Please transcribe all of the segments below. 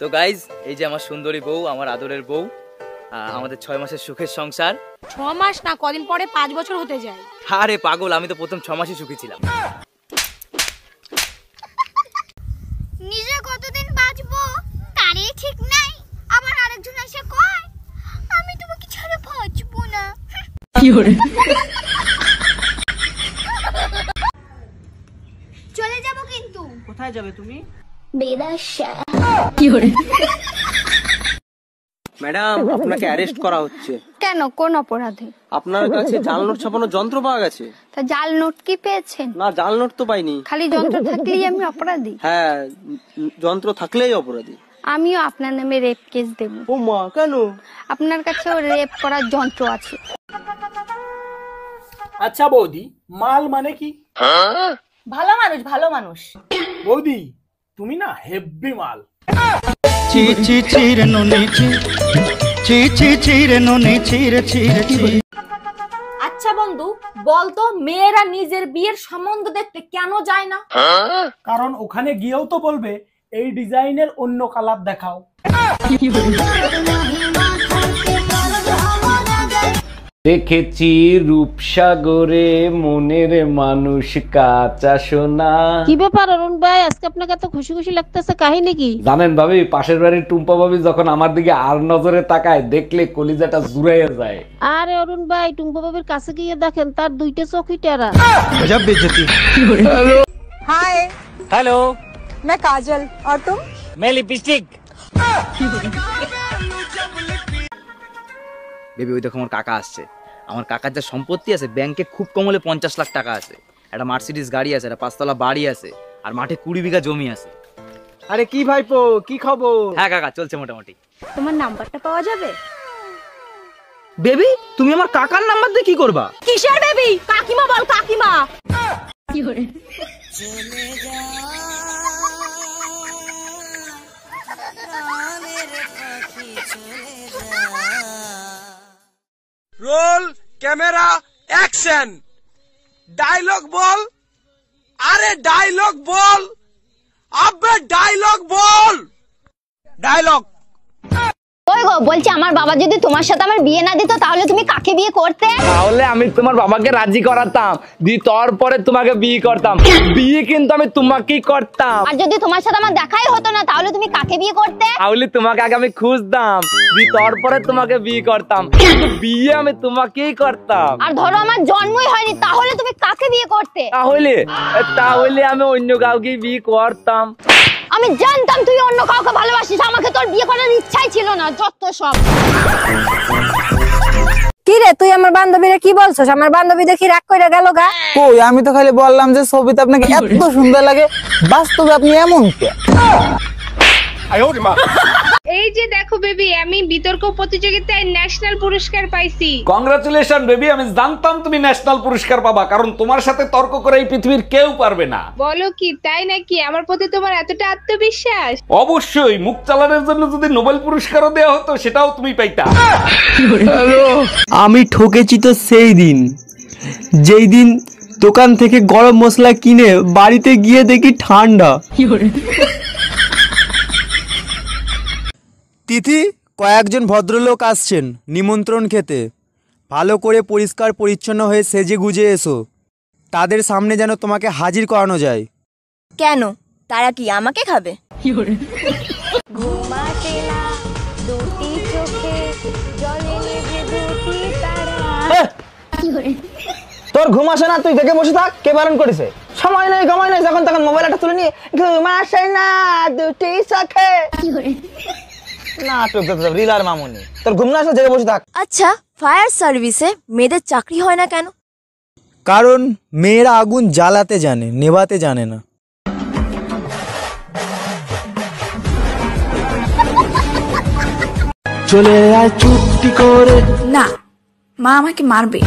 তো গাইজ, এই যে আমার সুন্দরী বউ, আমার আদরের বউ, আমাদের 6 মাসের সুখের সংসার। 6 মাস না, কদিন পরে 5 বছর হতে যায়। আরে পাগল, আমি তো প্রথম 6 মাসই সুখী ছিলাম। নিজে কতদিন বাঁচবো তারই ঠিক নাই, আবার আরেকজন এসে কয় আমি তোমাকে ছাড়া বাঁচবো না। কি করে চলে যাব কিন্তু। কোথায় যাবে তুমি? বেদাশা। কি করে? ম্যাডাম, আপনাকে অ্যারেস্ট করা হচ্ছে। কেন, কোন অপরাধে? আপনার কাছে জাল নোট ছাপানোর যন্ত্র পাওয়া গেছে। তা জাল নোট কি পেয়েছেন? না, জাল নোট তো পাইনি। খালি যন্ত্র থাকলেই আমি অপরাধী? হ্যাঁ, যন্ত্র থাকলেই অপরাধী। আমিও আপনার নামে রেপ কেস দেব। ও মা, কেন? আপনার কাছেও রেপ করার যন্ত্র আছে। আচ্ছা বৌদি, মাল মানে কি? ভালো মানুষ, ভালো মানুষ। বৌদি, তুমি না হেব্বি মাল। চি চি চিরে নুনি চি চি চি চিরে নুনি চিরে চিরে চি। আচ্ছা বন্ধু, বলতো মেয়েরা নিজের বিয়ের সম্বন্ধ দেখতে কেন যায় না? কারণ ওখানে গিয়েও তো বলবে এই ডিজাইনের অন্য কালার দেখাও। দেখেছি রূপসাগরে মনের মানুষ কাঁচা সোনা। কি ব্যাপার অরুণ ভাই, আজকে আপনাকে এত খুশি খুশি লাগতেছে, কাহিনী কি? জানেন ভাবি, পাশের বাড়ির টুম্পা ভাবি যখন আমার দিকে আর নজরে তাকায়, দেখলে কলিজাটা জুড়াইয়া যায়। আরে অরুণ ভাই, টুম্পা বাবির কাছে গিয়ে দেখেন তার দুইটা চোখই টেরা। गजब बेइज्जती। हाय। হ্যালো, मैं काजल और तुम? मैं लिपस्टिक। বেবি, ওই দেখো আমার কাকা আসছে। আমার কাকার যা সম্পত্তি আছে, ব্যাংকে খুব কমলে 50 লাখ টাকা আছে, একটা মার্সিডিজ গাড়ি আছে, একটা 5 তলা বাড়ি আছে, আর মাঠে 20 বিঘা জমি আছে। আরে কি ভাইপো, কি খবর? হ্যাঁ কাকা, চলছে মোটামুটি। তোমার নাম্বারটা পাওয়া যাবে? বেবি, তুমি আমার কাকার নাম্বার দিয়ে কি করবা? কিসের বেবি? কাকিমা বল, কাকিমা। কি করে? Roll camera action. ডায়লগ বল। আরে ডায়লগ বল, আবে ডায়লগ বল। ডায়লগ। ওই গো, বলছি আমার বাবা যদি তোমার সাথে আমার বিয়ে না দিত তাহলে তুমি কাকে বিয়ে করতে? তাহলে আমি তোমার বাবাকে রাজি করাতাম, তারপরে তোমাকে বিয়ে করতাম। বিয়ে কিন্তু আমি তোমাকেই করতাম। আর যদি তোমার সাথে আমার দেখাই হতো না তাহলে তুমি কাকে বিয়ে করতে? তাহলে তোমাকে আগে আমি খুঁজতাম, তারপরে তোমাকে বিয়ে করতাম, কিন্তু বিয়ে আমি তোমাকেই করতাম। আর ধরো আমার জন্মই হয়নি, তাহলে তুমি কাকে বিয়ে করতে? তাহলে আমি অন্য কাউকে বিয়ে করতাম। আমি জানতাম তুই অন্য কাউকে ভালোবাসিস, আমাকে তোর বিয়ে করার ইচ্ছাই ছিল না, যত সব। কি রে, তুই আমার বান্ধবীরা কি বলছস? আমার বান্ধবী দেখি রাগ কইরা গেল গা। কই, আমি তো খালি বললাম যে ছবিতে আপনাকে এত সুন্দর লাগে, বাস্তবে আপনি এমন কে? এই যে দেখো বেবি, আমি বিতর্ক প্রতিযোগিতায় ন্যাশনাল পুরস্কার পাইছি। কংগ্রাচুলেশন বেবি, আমি জানতাম তুমি ন্যাশনাল পুরস্কার পাবা, কারণ তোমার সাথে তর্ক করে এই পৃথিবীর কেউ পারবে না। বলো কি, তাই নাকি? আমার প্রতি তোমার এতটা আত্মবিশ্বাস? অবশ্যই, মুখ চালানোর জন্য যদি নোবেল পুরস্কারও দেওয়া হতো সেটাও তুমি পাইতা। আমি ঠকেছি তো সেই দিন, যেই দিন দোকান থেকে গরম মশলা কিনে বাড়িতে গিয়ে দেখি ঠান্ডা। তিথি, কয়েকজন ভদ্রলোক আসছেন নিমন্ত্রণ খেতে। ভালো করে পরিষ্কার পরিচ্ছন্ন হয়ে সেজে গুজে এসো, তাদের সামনে যেন তোমাকে হাজির করানো যায়। কেন, তারা কি আমাকে খাবে? ঘুমাতে না দুটি চোখে, জলে নেভে দুটি তারা। কি করে? তোর ঘুম আসে না, তুই দেখে বসে থাক। কে বারণ করেছে? সময় নেই, সময় নেই, যখন তখন মোবাইলটা তুলে নিয়ে ঘুম আসে না দুটি চোখে। কি করে? নাটক রিলার মামুনি, তোর ঘুম না আসলে জেগে বসে থাক। আচ্ছা, ফায়ার সার্ভিসে মেয়েদের চাকরি হয় না কেন? কারণ মেয়েরা আগুন জ্বালাতে জানে, নেভাতে জানে না। চলে আয় চুপটি করে। না, মা আমাকে মারবে।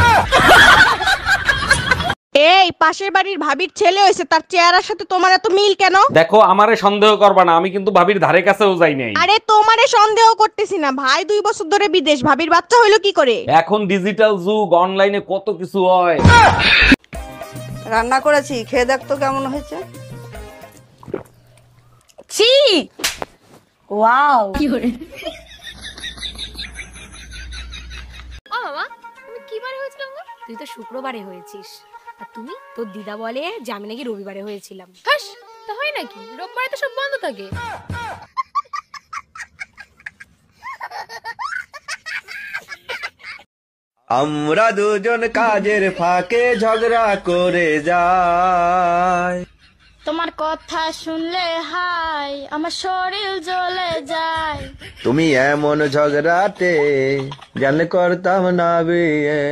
এই পাশের বাড়ির ভাবির ছেলে হয়েছে, তার চেহারার সাথে তোমার এত মিল কেন? দেখো, আমারে সন্দেহ করবা না, আমি কিন্তু ভাবির ধারে কাছেও যাই নাই। আরে তোমারে সন্দেহ করতেছি না, ভাই 2 বছর ধরে বিদেশ, ভাবির বাচ্চা হইলো কি করে? এখন ডিজিটাল যুগ, অনলাইনে কত কিছু হয়। রান্না করেছি, খেয়ে দেখ তো কেমন হয়েছে। ছি, ওয়াও ও মামা তুমি কি বারে হয়েছিলাম গো? তুই তো শুক্রবারে হয়েছিস, আর তুমি তোর দিদা বলে যে আমি নাকি রবিবারে হয়েছিলাম। হাস, তা হয় নাকি? রোববারে তো সব বন্ধ থাকে। আমরা দুজন কাজের ফাঁকে ঝগড়া করে যাই। তোমার কথা শুনলে হাই আমার শরীর জ্বলে যায়। তুমি এমন ঝগড়াতে জানলে করতাম না বিয়ে।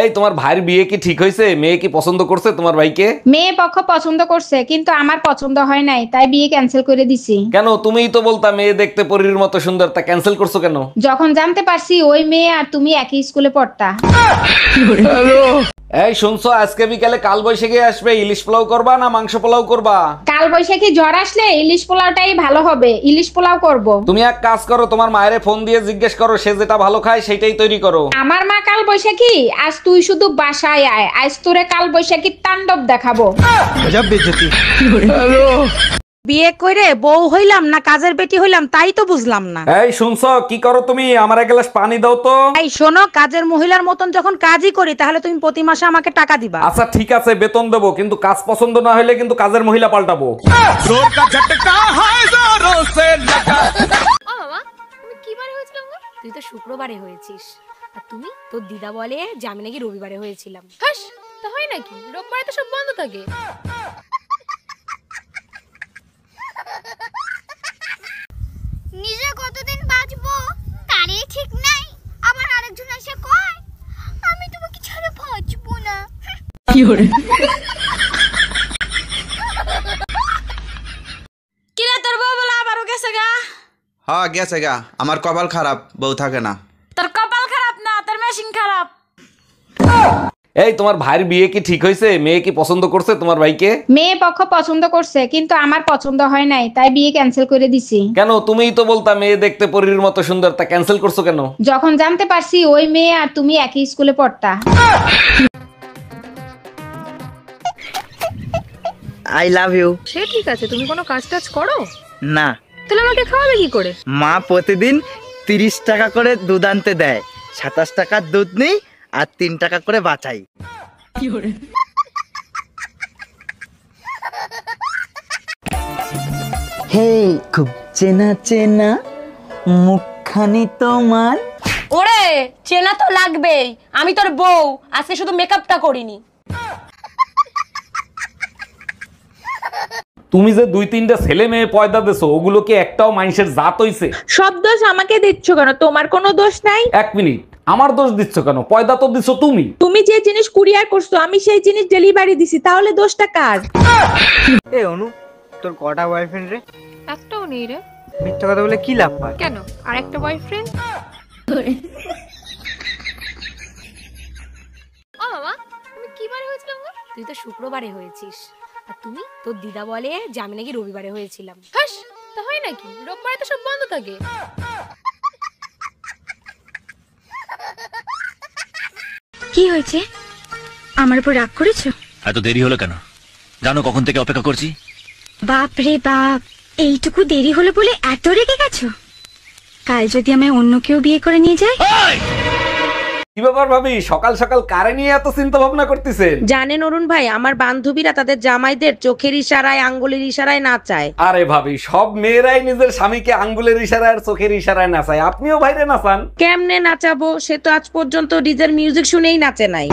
এই তোমার ভাইয়ের বিয়ে কি ঠিক হয়েছে? মেয়ে কি পছন্দ করছে তোমার ভাইকে? মেয়ে পক্ষ পছন্দ করছে, কিন্তু আমার পছন্দ হয় নাই, তাই বিয়ে ক্যান্সেল করে দিছি। কেন? তুমিই তো বলতা মেয়ে দেখতে পরীর মতো সুন্দর, তা ক্যান্সেল করছো কেন? যখন জানতে পারছি ওই মেয়ে আর তুমি একই স্কুলে পড়তা। এই শুনছো, আজকে বিকালে কাল বৈশাখী আসবে, ইলিশ পোলাও করবা না মাংস পোলাও করবা? কাল বৈশাখী ঝড় আসলে ইলিশ পোলাওটাই ভালো হবে, ইলিশ পোলাও করব। তুমি এক কাজ করো, তোমার মায়েরে ফোন দিয়ে জিজ্ঞেস করো, সে যেটা ভালো খায় সেটাই তৈরি করো। আমার মা কাল বৈশাখী? আজ তুই শুধু বাসায় আয়, আজ তোরে কাল বৈশাখী তাণ্ডব দেখাবো। বিয়ে করে বউ হইলাম না কাজের বেটি হইলাম তাই তো বুঝলাম না। এই শুনছো, কি করো তুমি? আমার এক গ্লাস পানি দাও তো। এই শোনো, কাজের মহিলার মতন যখন কাজই করি তাহলে তুমি প্রতি মাসে আমাকে টাকা দিবা। আচ্ছা ঠিক আছে, বেতন দেবো, কিন্তু কাজ পছন্দ না হলে কিন্তু কাজের মহিলা পাল্টাবো। ও মামা তুমি কি বারে হয়েছিলাম গো? তুই তো শুক্রবারে হয়েছিস, আর তুমি তোর দিদা বলে যে আমি নাকি রবিবারে হয়েছিলাম। হাস, তা হয় নাকি? রোববারে তো সব বন্ধ থাকে। নিজে কতদিন বাঁচবো তারই ঠিক নাই, আবার আরেকজন এসে কয় আমি তোমাকে ছাড়া বাঁচবো না। কিরে তোর বউ বলে আবারও গেছে গা? হ্যাঁ গেছে গা, আমার কপাল খারাপ, বউ থাকে না। তোর কপাল খারাপ না, তোর মেশিন খারাপ। এই তোমার ভাইয়ের বিয়ে কি ঠিক হয়েছে? মেয়ে কি পছন্দ করছে তোমার ভাইকে? মেয়ে পক্ষ পছন্দ করছে, কিন্তু আমার পছন্দ হয় নাই, তাই বিয়ে ক্যান্সেল করে দিছি। কেন? তুমিই তো বলতা মেয়ে দেখতে পরীর মতো সুন্দর, তা ক্যান্সেল করছো কেন? যখন জানতে পারছি ওই মেয়ে আর তুমি একই স্কুলে পড়তা। I love you. সে ঠিক আছে, তুমি কোনো কাজ টাজ করো না, তাহলে আমাকে খাওয়াবে কি করে? মা প্রতিদিন 30 টাকা করে দুধ আনতে দেয়, 27 টাকার দুধ নেই আর 3 টাকা করে বাঁচাই। হে খুব চেনা চেনা মুখখানি তোমার। ওরে চেনা তো লাগবেই, আমি তোর বউ, আজকে শুধু মেকআপটা করিনি। তুমি যে 2-3টা ছেলে মেয়ে পয়দা দেছো, ওগুলো কি একটাও মানুষের জাত হইছে? সব দোষ আমাকে দিচ্ছ কেন? তোমার কোনো দোষ নাই। এক মিনিট, আমার দোষ দিচ্ছ কেন? পয়দা তো দিছো তুমি। তুমি যে জিনিস কুরিয়ার করছো আমি সেই জিনিস ডেলিভারি দিছি, তাহলে দোষটা কার? এ অনু, তোর কটা বয়ফ্রেন্ড রে? একটাও নেই রে। মিথ্যা কথা বলে কি লাভ পায়? কেন? আর একটা বয়ফ্রেন্ড? ও মামা তুমি কি বারে হয়েছিলাম গো? তুই তো শুক্রবারে হয়েছিস, আর তুমি তোর দিদা বলে যে আমি নাকি রবিবারে হয়েছিলাম। হাস, তা হয় নাকি? রোববারে তো সব বন্ধ থাকে। কি হয়েছে? আমার উপর রাগ করেছো? এত দেরি হলো কেন? জানো কখন থেকে অপেক্ষা করছি? বাপ রে বাপ, এইটুকু দেরি হলো বলে এত রেগে গেছো? কাল যদি আমায় অন্য কেউ বিয়ে করে নিয়ে যায়? কি ব্যাপার ভাবি, সকাল সকাল কারে নিয়ে এত চিন্তা ভাবনা করতেছেন? জানেন অরুণ ভাই, আমার বান্ধবীরা তাদের জামাইদের চোখের ইশারায় আঙ্গুলের ইশারায় নাচায়। আরে ভাবি, সব মেয়েরাই নিজের স্বামীকে আঙ্গুলের ইশারায় আর চোখের ইশারায় নাচায়, আপনিও বাইরে নাচান। কেমনে নাচাবো? সে তো আজ পর্যন্ত ডিজের মিউজিক শুনেই নাচে নাই।